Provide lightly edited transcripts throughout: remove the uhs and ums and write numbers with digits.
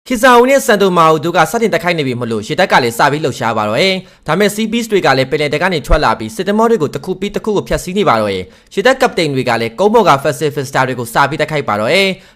ခေဇာဦးနဲ့စန်တိုမာဦးတို့ကစတင်တိုက်ခိုက်နေပြီမလို့ရှေ့တက်ကလည်းစပြီးလှုပ်ရှားပါတော့ဒါပေမဲ့ Sea Beast တွေကလည်းပင်လယ်တက်ကနေထွက်လာပြီးစစ်တမောတွေကိုတစ်ခုပြီးတစ်ခုကိုဖျက်ဆီးနေပါတော့ရှေ့တက်ကပတိန်တွေကလည်းကုန်းပေါ်က Pacific Star တွေကိုစပြီးတိုက်ခိုက်ပါတော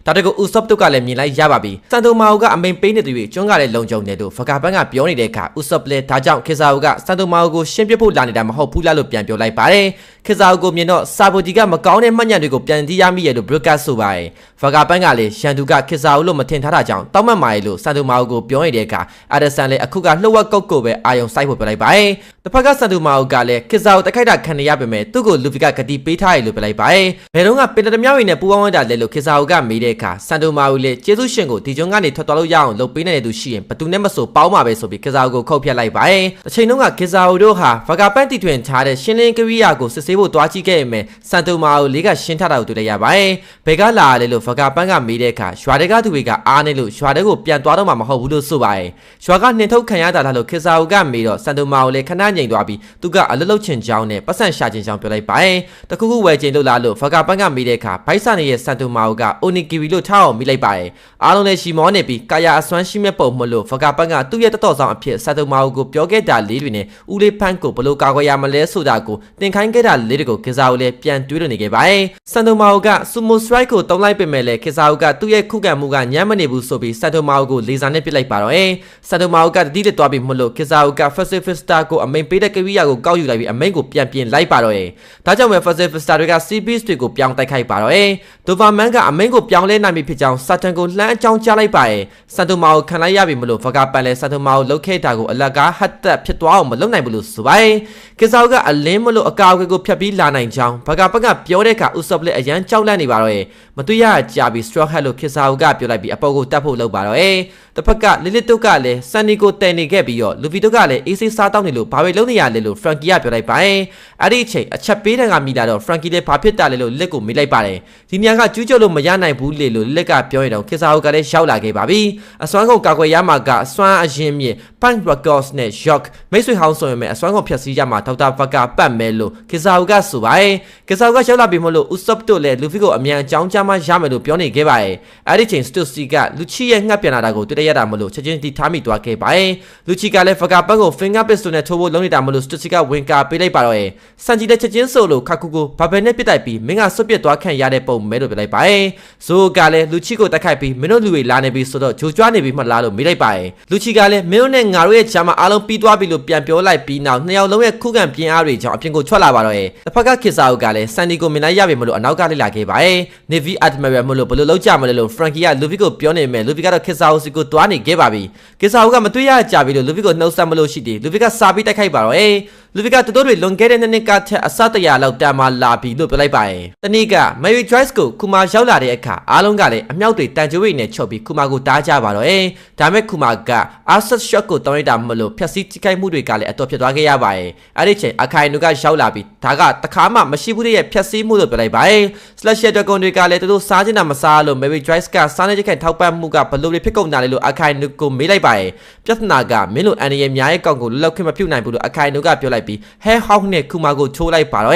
့ဒါတကူ Usopp တို့ကလည်းမြင်လိုက်ရပါပြီစန်တိုမာဦးကအမိန်ပေးနေသူတွေကျွန်းကလည်းလုံခြုံတယ်လို့ဖကာပန်းကပြောနေတဲ့အခါ Usopp လည်းဒါကြောင့်ခေဇာဦးကစန်တိုမာဦးကိုရှင်းပြဖို့လာနေတာမဟုတ်ဘူးလားလို့ပြန်ပြောလိုက်ပါတယ်ခေဇာဦးကိုမြင်တော့စာဘိုဒီကမကောင်းတဲ့မှတ်ညံတွေကိုပြန်တီးရမိရလို့ Brook ဆိုပါတယ်ဖကာပန်းကလည်းရှန်သူကခေဇာဦးလို့မထင်ထားတာကြောင့်တောက်မှတ်မာရလို့စန်တိုမာဦးကိုပြောနေတဲ့အခါအာဒဆန်လည်းအခုကလှုပ်ဝက်ကုတ်ကိုပဲအာယုံစိုက်ဖို့ပြောလိုက်ပါတယ်။တစ်ဖက်ကစန်တူမာအိုကလည်းခေဇာကိုတိုက်ခိုက်တာခံရပေမဲ့သူ့ကိုလူဖီကဂတိပေးထားရလို့ပြောလိုက်ပါတယ်။ဘယ်တော့ကပင်တမြောက်ရည်နဲ့ပူပေါင်းဝဲတာလဲလို့ခေဇာအိုကမေးတဲ့အခါစန်တူမာအိုလည်းကျေးဇူးရှင်ကိုဒီကျွန်းကနေထွက်သွားလို့ရအောင်လုပ်ပေးနေတဲ့သူရှိရင်ဘသူနဲ့မဆိုပေါင်းမှာပဲဆိုပြီးခေဇာအိုကိုခုတ်ဖြတ်လိုက်ပါတယ်။တစ်ချိန်လုံးကခေဇာအိုတို့ဟာဖကာပန်းတီထွင်ထားတဲ့ရှင်းလင်းကရိယာကိုစစ်ဆေးဖို့တွားကြည့်ခဲ့ရမယ်စန်တူမာအိုလေးကရှင်းထားတာကိုတွေ့လိုက်ရပါတယ်။ဘယ်ကလာလဲလို့ဖကာပန်းကမေးတဲ့အခါရွာတွေကသူတွေကအားနေလို့ရွာတွေကိုပြန်သွားတော့မှမဟုတ်ဘူးလို့ဆိုပါတယ်။ရွာကနှင်ထုတ်ခံရတာလားလို့ခေဇာအိုကမေးတော့စန်တိုမာအိုလည်းခဏငြိမ်သွားပြီးသူကအလွတ်လုချင်ကြောင်းနဲ့ပတ်စံရှာချင်ကြောင်းပြောလိုက်ပါတယ်။တခုခုဝယ်ချင်လို့လားလို့ဖကာပန်းကမေးတဲ့အခါဘိုက်ဆာနေရဲ့စန်တိုမာအိုကအိုနီကီဝီလို့ထားအောင်မိလိုက်ပါတယ်။အားလုံးလည်းရှီမောနေပြီးကာယာအစွမ်းရှိမဲ့ပုံမလို့ဖကာပန်းကသူ့ရဲ့တတော်ဆောင်အဖြစ်စန်တိုမာအိုကိုပြောခဲ့တာလေးတွေနဲ့ဦးလေးဖန်းကိုဘလို့ကာကွယ်ရမလဲဆိုတာကိုသင်ခိုင်းခဲ့တာလေးတွေကိုခေဇာအိုလည်းပြန်တွေးလို့နေခဲ့ပါတယ်။စန်တိုမာအိုကဆူမိုစထရိုက်ကိုတုံးလိုက်ပေမဲ့လည်းခေဇာအိုကသူ့ရဲ့ခုခံမှုကညံ့မနေဘူးဆိုပြီးစန်တိုမာအိုကိုလေဆာနဲ့ပစ်လိုက်ပါတော့။စန်တိုမာအိုကတတိလက်သွားပြီးမလို့ခေဇာအိုက Pacific Star ကိုအမိန်ပေးတဲ့ကရိယာကိုကောက်ယူလိုက်ပြီးအမိန်ကိုပြန်ပြင်လိုက်ပါတော့။ဒါကြောင့်ပဲ Pacific Star တွေက Sea Beast တွေကိုပြောင်းတိုက်ခိုက်ပါတော့။ဒိုဗာမန်ကအမိန်ကိုပြောင်းလဲနိုင်ပြီဖြစ်ကြောင်းစာတန်ကိုလှမ်းအကြောင်းကြားလိုက်ပါ။စန်တိုမာကိုခံလိုက်ရပြီမလို့ဖကာပန်လဲစန်တိုမာကိုလှုပ်ခဲ့တာကိုအလကားဟတ်သက်ဖြစ်သွားအောင်မလုပ်နိုင်ဘူးလို့ဆိုပါတယ်။ခေဇာအိုကအလင်းမလို့အကာအကွယ်ကိုဖျက်ပြီးလာနိုင်ကြောင်းဖကာပန်ကပြောတဲ့အခါ Usopp လည်းအရန်ကြောက်လန့်နေပါတော့။မတွေ့ရကြပြီး Straw Hat လို့ခေဇာအိုကပြောလိုက်ပြီးအပေါ်ကိုတတ်ဖို့လုပ်ပါတော့။တစ်ဖက်ကလီလစ်တုကလည်းဆန်နီကိုတည်နေခဲ့ပြီးတော့လူဗီတုကလည်းအေးဆေးစားတောင်းနေလို့ဘာပဲလုပ်နေရလဲလို့ Frankie ကပြောလိုက်ပါတယ်။အဲ့ဒီအချိန်အချက်ပေးတဲ့ကမိလာတော့ Frankie လည်းဘာဖြစ်တာလဲလို့လက်ကိုမေးလိုက်ပါတယ်။ဒီနေရာကကျူးကျော်လို့မရနိုင်ဘူးလေလို့လက်ကပြောရတော့ခေဇာအိုကလည်းရောက်လာခဲ့ပါပြီ။အစွမ်းကုန်ကာကွယ်ရမှာကအစွမ်းအရင်မြင့် Punk Records နဲ့ Shock မိတ်ဆွေဟောင်းဆိုရင်ပဲအစွမ်းကုန်ဖြတ်စည်းရမှာဒေါက်တာဘကပတ်မယ်လို့ခေဇာအိုကဆိုပါတယ်။ခေဇာအိုကရောက်လာပြီမလို့ Usopp တို့လည်းလူဗီကိုအမြန်အကြောင်းကြားမှရမယ်လို့ပြောနေခဲ့ပါတယ်။အဲ့ဒီချိန် Stussy ကလူချီရဲ့ငှက်ပြန်လာတာကိုတွေ့ရတာမလို့ချက်ချင်းတီထားမိသွားခဲ့ပါတယ်။လူချီကလည်းဖကာပန်းကို finger pistol နဲ့ထိုးဖို့လုံးနေတာမလို့ Stussy ကဝင်ကာပေးလိုက်ပါတော့။စန်ဂျီလည်းချက်ချင်းဆိုလို့ခါကူကိုဘာဘယ်နဲ့ပစ်တိုက်ပြီးမင်းကဆွတ်ပစ်သွားခံရတဲ့ပုံမဲလို့ပြလိုက်ပါတယ်။ဇိုးကလည်းလူချီကိုတိုက်ခိုက်ပြီးမင်းတို့လူတွေလာနေပြီဆိုတော့ဂျိုကြွားနေပြီမှလားလို့မေးလိုက်ပါတယ်။လူချီကလည်းမင်းတို့နဲ့ငါတို့ရဲ့ဂျာမအားလုံးပြီးသွားပြီလို့ပြန်ပြောလိုက်ပြီးနောက်နှစ်ယောက်လုံးရဲ့ခုခံပြင်းအားတွေကြောင့်အပြင်ကိုထွက်လာပါတော့။တစ်ဖက်ကခေဇာအိုကလည်းစန်ဒီကိုမြင်လိုက်ရပြီမလို့အနောက်ကလေ့လာခဲ့ပါတယ်။ Navy Admiral မလို့ဘယ်လိုလုပ်ကြမလဲလို့ Frankie ကလူဗီကိုပြောနေမယ်လူဗီကတော့ခေဇာအိုစီကိုတွားနေခဲ့ပါပြီ။ခေဇာအိုကမတွေ့ရကြပြီလို့လူဗီကိုနှုတ်ဆက်မလို့ရှိတယ်လူဗီကစာပြီးတိုက်ခိုက်ပါတော့လူဗီကတူတိုးတွေလွန်ခဲ့တဲ့နှစ်ကထက်အစတရာလောက်တန်မာလာပြီလို့ပြောလိုက်ပါတယ်။တနေ့က Mary Joyce ကိုကူမာရောက်လာတဲ့အခါအားလုံးကလည်းအမြောက်တွေတန်ကြွေးနဲ့ချုပ်ပြီးကူမာကိုတားကြပါတော့ဒါမဲ့ကူမာက Asset Shock ကိုတောင်းလိုက်တာမလို့ဖြက်စီးထိခိုက်မှုတွေကလည်းအတော်ဖြစ်သွားခဲ့ရပါတယ်။အဲ့ဒီချိန်အခိုင်နုကရောက်လာပြီးဒါကတခါမှမရှိဘူးတဲ့ဖြက်စီးမှုလို့ပြောလိုက်ပါတယ်။ Slash Dragon တွေကလည်းသူတို့စားချင်တာမစားလို့ Mary Joyce ကစားနေကြတဲ့ထောက်ပံ့မှုကဘလို့တွေဖြစ်ကုန်တာလဲလို့အခိုင်နုကိုမေးလိုက်ပါတယ်။ပြဿနာကမင်းတို့အန်ဒီရဲ့များရဲ့ကောင်ကိုလွတ်လောက်ခွင့်မပြုနိုင်ဘူးလို့အခိုင်နုကပြောလိုက်ပြီးဟဲဟောက်နဲ့ကူမာကိုချိုးလိုက်ပါတော့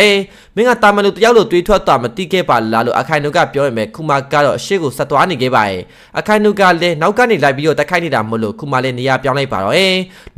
မင်းကတာမန်လို့တယောက်လို့တွေးထွက်သွားမတိခဲ့ပါလားလို့အခိုင်နုကပြောရမယ်ကူမာကတော့အရှိကိုဆက်သွားနေခဲ့ပါတယ်အခိုင်နုကလည်းနောက်ကနေလိုက်ပြီးတော့တိုက်ခိုက်နေတာမလို့ကူမာလည်းနေရာပြောင်းလိုက်ပါတော့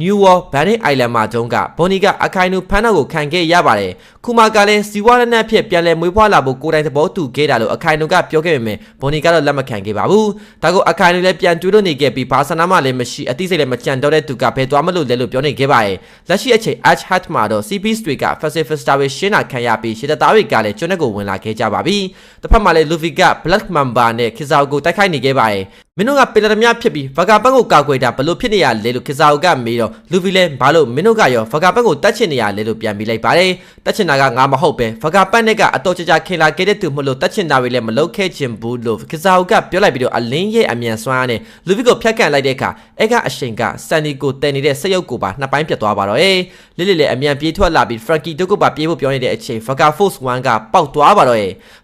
New World Banning Island မှာတုန်းကဘော်နီကအခိုင်နုဖမ်းတော့ကိုခံခဲ့ရပါတယ်ကူမာကလည်းစီဝါရနဲ့ဖြစ်ပြန်လဲမွေးဖွားလာဖို့ကိုယ်တိုင်သဘောတူခဲ့တာလို့အခိုင်နုကပြောခဲ့ပေမဲ့ဘော်နီကတော့လက်မခံခဲ့ပါဘူးဒါကိုအခိုင်နုလည်းပြန်တွေးလို့နေခဲ့ပြီးဘာဆနာမှလည်းမရှိအသိစိတ်လည်းမကြံတော့တဲ့သူကဘယ်သွားမလို့လဲလို့ပြောနေခဲ့ပါတယ်လက်ရှိအချိန် Arch Hat မှာတော့ Sea Beast တွေက Pacific Star တွေရှင်းတာခံရပြီးရှေ့သားတွေကလည်းကျွန်းနဲ့ကိုဝင်လာခဲ့ကြပါပြီတစ်ဖက်မှာလည်း Luffy က Black Mamba နဲ့ခေဇာအိုကိုတိုက်ခိုက်နေခဲ့ပါတယ်မင်းတို့ကပင်လယ်သမားဖြစ်ပြီးဖကာပန်းကိုကာကွယ်တာဘလို့ဖြစ်နေရလဲလို့ခေဇာအိုကမေးတော့လူဗီလဲဘာလို့မင်းတို့ကရောဖကာပန်းကိုတတ်ချင်နေရလဲလို့ပြန်ပြီးလိုက်ပါတယ်တတ်ချင်တာကငါမဟုတ်ပဲဖကာပန်းနဲ့ကအတော်ကြာခင်လာခဲ့တဲ့သူမလို့တတ်ချင်တာတွေလည်းမလုပ်ခဲ့ချင်ဘူးလို့ခေဇာအိုကပြောလိုက်ပြီးတော့အလင်းရဲ့အမြန်စွမ်းနဲ့လူဗီကိုဖျက်ကန်လိုက်တဲ့အခါအဲ့ကအရှိန်ကဆန်နီကိုတည်နေတဲ့စက်ရုပ်ကိုပါနှစ်ပိုင်းပြတ်သွားပါတော့လေးလေးလည်းအမြန်ပြေးထွက်လာပြီး Frankie တို့ကပါပြေးဖို့ပြောနေတဲ့အချိန်ဖကာ Force 1ကပေါက်သွားပါတော့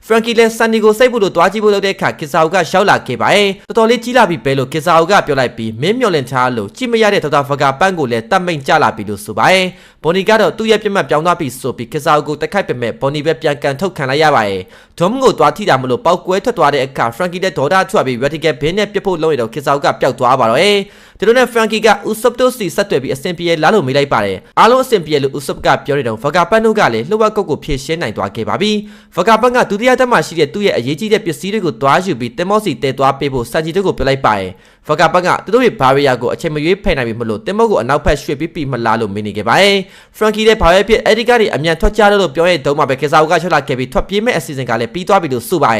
Frankie လည်းဆန်နီကိုစိတ်ဖို့လို့တွားကြည့်ဖို့လုပ်တဲ့အခါခေဇာအိုကရောက်လာခဲ့ပါတယ်တော်တော်လေး ကြီးလာပြီပဲလို့ကစားအုပ်ကပြောလိုက်ပြီးမင်းမျော်လင့်ထားလို့ကြည့်မရတဲ့ဒေါက်တာဖကာပန်းကိုလည်းတတ်မိန်ကြလာပြီလို့ဆိုပါတယ်ဘော်နီကတော့သူ့ရဲ့ပြတ်မှတ်ပြောင်းသွားပြီဆိုပြီးကစားအုပ်ကိုတက်ခိုက်ပေမဲ့ဘော်နီပဲပြန်ကန်ထုတ်ခံလိုက်ရပါတယ်ဒုံးကိုသွားထိတာမလို့ပောက်ကွဲထွက်သွားတဲ့အခါဖရန်ကီတဲ့ဒေါ်ဒါချွတ်ပြီး vertical ဘင်းနဲ့ပြစ်ဖို့လုံးရတော့ကစားအုပ်ကပျောက်သွားပါတော့သူတို့နဲ့ဖရန်ကီကဥဆပ်တိုစီဆက်သွယ်ပြီးအစင်ပြေလာလို့မေးလိုက်ပါတယ်အားလုံးအစင်ပြေလို့ဥဆပ်ကပြောနေတော့ဖကာပန်းတို့ကလည်းလှုပ်ဝက်ကုတ်ကိုဖြည့်ရှင်းနိုင်သွားခဲ့ပါပြီဖကာပန်းကဒုတိယတက်မှရှိတဲ့သူ့ရဲ့အရေးကြီးတဲ့ပစ္စည်းတွေကိုသွားယူပြီးတင်မော့စီတဲသွားပေးဖို့စန်ဂျီတို့ကိုပြောလိုက်ပါတယ်ဖကာပန်းကသူတို့ရဲ့ဘာရီယာကိုအချိန်မရွေးဖယ်နိုင်ပြီမလို့တင်မော့ကိုအနောက်ဖက်ရွှေ့ပြီးမလားလို့မေးနေခဲ့ပါတယ်ဖရန်ကီတဲ့ဘာပဲဖြစ်အဲ့ဒီကနေအမြန်ထွက်ကြလို့ပြောရဲ့တုံးမှာပဲကစားအုပ်ကထွက်လာခဲ့ပြီးထွက်ပြေးမဲ့အစီအစဉ်ကလည်းပြီးသွားပြီလို့ဆိုပါတယ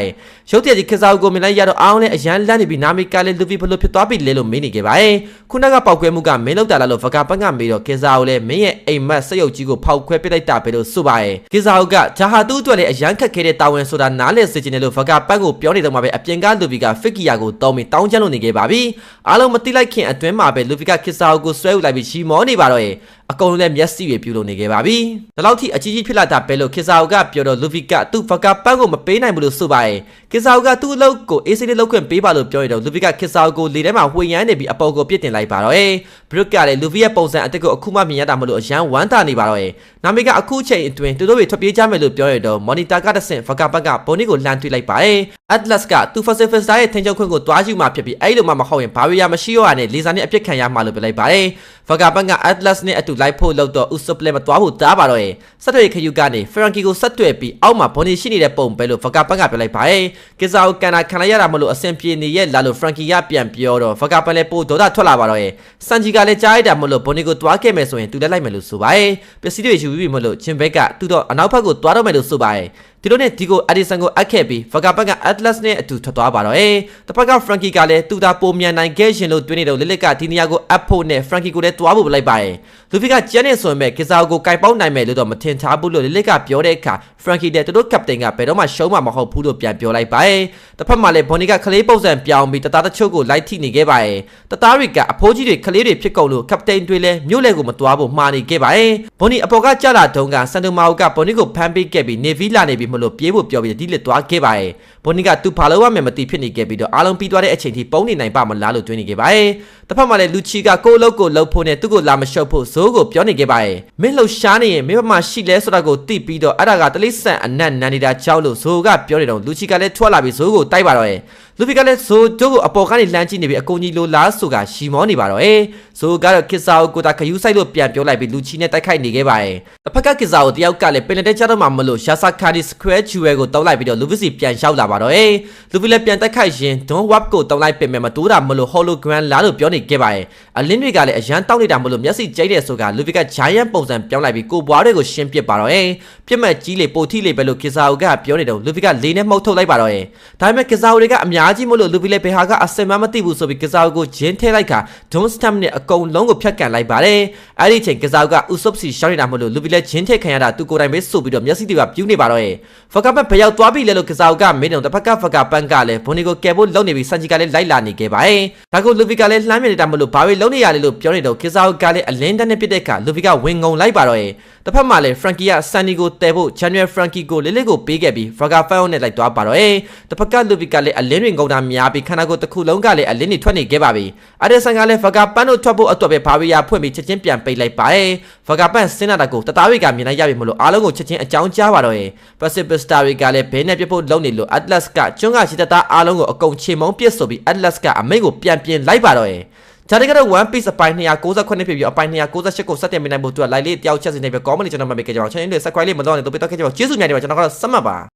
်ရုပ်တရက်ကြီးကစားအုပ်ကိုမြင်လိုက်ရတော့အားလုံးနဲ့အရန်လန့်နေပြီးနာမီကလည်းလူဗီဘလို့ဖြစ်သွားပြီလေလို့မေးနေခဲ့ပါတယ်ခုနကပေါက်ကွဲမှုကမင်းလောက်တာလားလို့ဖကာပန်းကမေးတော့ကစားအုပ်လည်းမင်းရဲ့အိမ်မက်စရုပ်ကြီးကိုဖောက်ခွဲပစ်လိုက်တာပဲလို့ဆိုပါတယ်ကစားအုပ်ကဂျာဟာတူးအတွက်လည်းအရန်ခက်ခဲတဲ့တာဝန်ဆိုတာနားလည်စေချင်တယ်လို့ဖကာပန်းကိုပြောနေတော့မှာပဲအပြင်ကလူဗီကဖစ်ကီယာကိုတောင်းပြီးတောင်းချလို့နေခဲ့ပါပြီအားလုံးမသိလိုက်ခင်အတွင်းမှာပဲလူဗီကကစားအုပ်ကိုဆွဲယူလိုက်ပြီးရှီမောနေပါတော့ရဲ့အကုန်လုံးလည်းမျက်စိတွေပြူလို့နေခဲ့ပါပြီ။ဒါလောက်ထိအကြီးကြီးဖြစ်လာတာပဲလို့ကစားအုပ်ကပြောတော့လူဗီကသူ့ဖကာပန်းကိုမပေးနိုင်ဘူးလို့ဆိုပါတယ်။ကစားအုပ်ကသူ့အလုပ်ကိုအေးဆေးလေးလုပ်ခွင့်ပေးပါလို့ပြောရတော့လူဗီကကစားအုပ်ကိုလေထဲမှာဝှေ့ရမ်းနေပြီးအပေါ်ကိုပြစ်တင်လိုက်ပါတော့။ဘရုတ်ကလည်းလူဗီရဲ့ပုံစံအတက်ကိုအခုမှမြင်ရတာမလို့အရန်ဝမ်းသာနေပါတော့။နာမီကအခုချိန်အတွင်းသူတို့တွေထွက်ပြေးကြမယ်လို့ပြောရတော့မော်နီတာကတဆင့်ဖကာပန်းကဘိုနီကိုလှမ်းထွေးလိုက်ပါတယ်။ Atlas ကသူ Pacific ရဲ့ထင်ချုပ်ခွင့်ကိုတွားယူမှဖြစ်ပြီးအဲ့လိုမှမဟုတ်ရင်ဘာရီယာမရှိရောရနဲ့လေဆာနဲ့အပြစ်ခံရမှလို့ပြောလိုက်ပါတယ်။ဖကာပန်းက Atlas နဲ့အတူလိုက်ဖို့လုပ်တော့ဥစပလက်မတွားဖို့တားပါတော့ရဲ့ဆက်တွေ့ခယူကနေဖရန်ကီကိုဆက်တွေ့ပြီးအောက်မှာဘော်နီရှိနေတဲ့ပုံပဲလို့ဖကာပန်းကပြောလိုက်ပါတယ်။ကစားအုပ်ကန်နာခံလိုက်ရတာမလို့အဆင်ပြေနေရဲ့လာလို့ဖရန်ကီကပြန်ပြောတော့ဖကာပန်းလည်းပို့ဒေါသထွက်လာပါတော့ရဲ့စန်ဂျီကလည်းကြားရတာမလို့ဘော်နီကိုတွားခဲ့မယ်ဆိုရင်သူလည်းလိုက်မယ်လို့ဆိုပါတယ်။ပစ္စည်းတွေယူပြီးမလို့ချင်းဘက်ကသူတော့အနောက်ဘက်ကိုတွားတော့မယ်လို့ဆိုပါတယ်။ဒီလိုနဲ့ဒီကိုအဒီဆန်ကိုအပ်ခဲ့ပြီးဖကာပန်းက Atlas နဲ့အတူထွက်သွားပါတော့။တပတ်က Frankie ကလည်းသူသာပုံမြန်နိုင်ခဲ့ရှင်လို့တွင်းနေတော့လစ်လစ်ကဒီနေရာကိုအပ်ဖို့နဲ့ Frankie ကိုလည်းတွားဖို့လိုက်ပါတယ်။လူဖီကကျန်းနေဆိုရင်ပဲကစားကိုကိုင်ပေါက်နိုင်မယ်လို့တော့မထင်ထားဘူးလို့လစ်လစ်ကပြောတဲ့အခါ Frankie တဲ့သူတို့ကပတိန်ကဘယ်တော့မှရှုံးမှာမဟုတ်ဘူးလို့ပြန်ပြောလိုက်ပါတယ်။တစ်ဖက်မှာလည်း Bonnie ကခလေးပုံစံပြောင်းပြီးတသားတချို့ကိုလိုက်ထိနေခဲ့ပါတယ်။တသားတွေကအဖိုးကြီးတွေခလေးတွေဖြစ်ကုန်လို့ကပတိန်တွေလည်းမြို့လေကိုမတွားဖို့မှားနေခဲ့ပါတယ်။ Bonnie အပေါ်ကကြလာတုန်းကစန်တိုမာအိုက Bonnie ကိုဖမ်းပေးခဲ့ပြီး Navy လာနေပြီမလို့ပြေးဖို့ပြောပြီးဒီလက်တွားခဲ့ပါတယ်။ Bonnie ကသူ့ဘာလို့ရမယ်မသိဖြစ်နေခဲ့ပြီးတော့အားလုံးပြီးသွားတဲ့အချိန်ထိပုံနေနိုင်ပါမလားလို့တွေးနေခဲ့ပါတယ်။တစ်ဖက်မှာလည်းလူချီကကိုယ့်အလုပ်ကိုလုပ်ဖို့နဲ့သူ့ကိုလာမရှုပ်ဖို့ဇိုးကိုပြောနေခဲ့ပါတယ်။မင်းလှုပ်ရှားနေရင်မင်းဘာမှရှိလဲဆိုတာကိုသိပြီးတော့အဲ့ဒါကတလိဆန်အနက်နန်နေတာကြောက်လို့ဇိုးကပြောနေတော့လူချီကလည်းထွက်လာပြီးဇိုးကိုတိုက်ပါတော့ရဲ့လူဖီကလည်းဇိုးတို့ကိုအပေါ်ကနေလှမ်းကြည့်နေပြီးအကူကြီးလိုလားဆိုကရှီမောနေပါတော့ဇိုးကတော့ကစ်စာကိုတာခယူးဆိုင်လို့ပြန်ပြောလိုက်ပြီးလူချီနဲ့တိုက်ခိုက်နေခဲ့ပါတယ်။တစ်ဖက်ကကစ်စာကိုတယောက်ကလည်းပင်လက်တဲ့ချတော့မှမလို့ရှာဆာခါဒီစခွဲချူဝဲကိုတောက်လိုက်ပြီးတော့လူဖီစီပြန်ရောက်လာပါတော့လူဖီလည်းပြန်တိုက်ခိုက်ရင်ဒွန်ဝပ်ကိုတောက်လိုက်ပင်မဲ့မတိုးတာမလို့ဟောလိုဂရန်လာလို့ပြောနေခဲ့ပါတယ်။အလင်းတွေကလည်းအရန်တောက်နေတာမလို့မျက်စိကျိတ်တယ်ဆိုကလူဖီကဂျိုင်းယန်ပုံစံပြောင်းလိုက်ပြီးကိုပွားတွေကိုရှင်းပစ်ပါတော့ပြစ်မဲ့ကြီးလေပိုထီလေပဲလို့ကစ်စာကပြောနေတော့လူဖီကလေးနဲ့မှုတ်ထုတ်လိုက်ပါတော့ဒါပေမဲ့ကစ်စာတွေကအများကြီးမလို့လူဖီလည်းဘေဟာကအစင်မမသိဘူးဆိုပြီးကစားကိုဂျင်းထဲလိုက်ခါဒွန်စတမ်နဲ့အကုန်လုံးကိုဖြတ်ကန်လိုက်ပါတယ်အဲ့ဒီချိန်ကစားကဥဆုပ်စီရှောင်းနေတာမလို့လူပီလည်းဂျင်းထဲခံရတာသူကိုယ်တိုင်ပဲဆိုပြီးတော့မျက်စိတွေကပြူးနေပါတော့ဖကာပန်ဘရောက်သွားပြီလဲလို့ကစားကမင်းတို့တစ်ဖက်ကဖကာပန်ကလည်းဘွန်နီကိုကယ်ဖို့လုပ်နေပြီးစန်ဂျီကလည်းလိုက်လာနေခဲ့ပါတယ်ဒါကိုလူပီကလည်းလှမ်းမြင်နေတာမလို့ဘာပဲလုံးနေရလဲလို့ပြောနေတော့ကစားကလည်းအလင်းတန်းနဲ့ပြစ်တဲ့အခါလူပီကဝင်ငုံလိုက်ပါတော့တစ်ဖက်မှာလည်းဖရန်ကီကဆန်နီကိုတဲဖို့ဂျန်နွယ်ဖရန်ကီကိုလေးလေးကိုပေးခဲ့ပြီးဖကာဖန်နဲ့လိုက်သွားပါတော့တစ်ဖက်ကလူပီကလည်းအလင်းတွေငုံတာများပြီးခန္ဓာကိုယ်တစ်ခုလုံးကလည်းအလင်းတွေထွက်နေခဲ့ပါပြီအဒဆန်ကလည်းဖကာပန်တို့ထွက်ဖို့အတွက်ပဲဘာဝီယာဖွင့်ပြီးချက်ချင်းပြန်ပိတ်လိုက်ပါတယ်ဖကာပန်စင်းနာတာကိုတသားတွေကမြင်လိုက်ရပြီမလို့အားလုံးကိုချက်ချင်းအကြောင်းကြားပါတော့Pacific Star တွေကလည်းဘဲနဲ့ပြဖို့လုံးနေလို့ Atlas ကကျွန်းကရှိတသားအားလုံးကိုအကုန်ချေမုံပစ်ဆိုပြီး Atlas ကအမိန့်ကိုပြန်ပြင်လိုက်ပါတော့ဂျာဒီကတော့ One Piece အပိုင်း298ဖြစ်ပြီးအပိုင်း298ကိုစတင်မိနိုင်ဖို့အတွက် like လေးတယောက်ချက်စီနေပြီး comment လေးကျွန်တော်မှပေးခဲ့ကြပါဦး channel လေး subscribe လေးမလုပ်နဲ့တော့ပြတော့ခဲ့ကြပါဦးကျေးဇူးများတယ်ပါကျွန်တော်ကတော့စမှတ်ပါ